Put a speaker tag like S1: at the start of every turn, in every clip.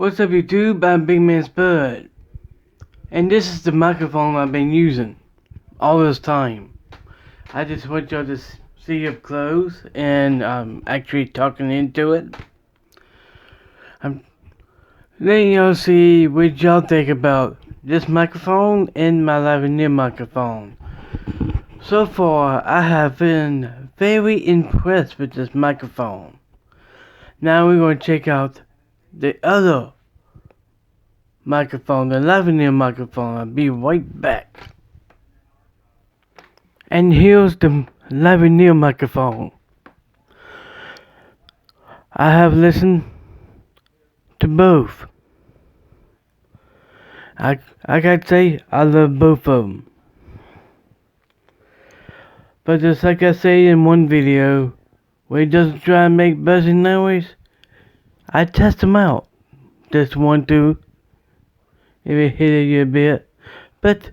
S1: What's up YouTube, I'm Big Man Spud, and this is the microphone I've been using all this time. I just want y'all to see up close and actually talking into it. I'm letting y'all see what y'all think about this microphone and my Lavalier microphone. So far, I have been very impressed with this microphone. Now we're going to check out the other microphone, the Lavalier microphone. I'll be right back. And here's the Lavalier microphone. I have listened to both. I gotta say, I love both of them. But just like I say in one video, where it doesn't try and make buzzing noise, I test them out. Just one, two, if it hit you a bit. But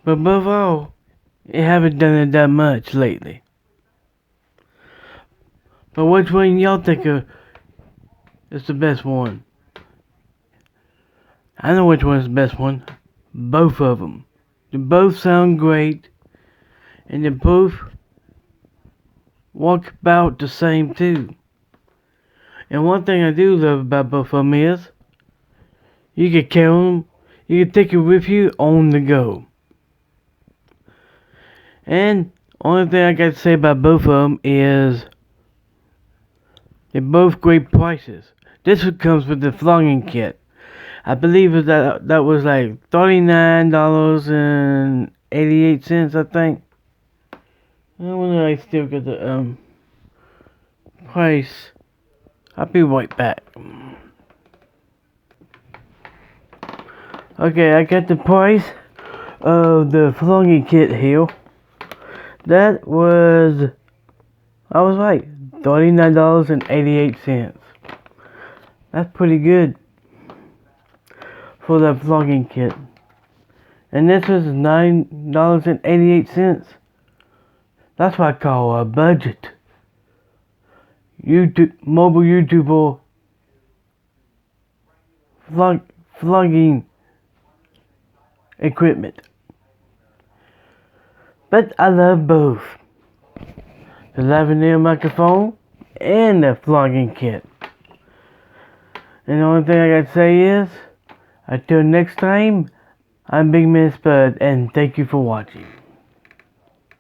S1: above all, I haven't done it that much lately. But which one y'all think is the best one? I know which one's the best one. Both of them. They both sound great. And they both walk about the same too. And one thing I do love about both of them is, you can carry them, you can take it with you on the go. And only thing I got to say about both of them is, they're both great prices. This one comes with the flogging kit. I believe that was like $39.88, I think. I wonder if I still got the price. I'll be right back. Okay, I got the price of the flogging kit here. That was, I was right, $39.88. That's pretty good for that flogging kit. And this was $9.88. That's what I call a budget. Mobile YouTuber vlogging equipment. But I love both. The Lavalier microphone and the vlogging kit. And the only thing I gotta say is, until next time, I'm Big Man Spud, and thank you for watching.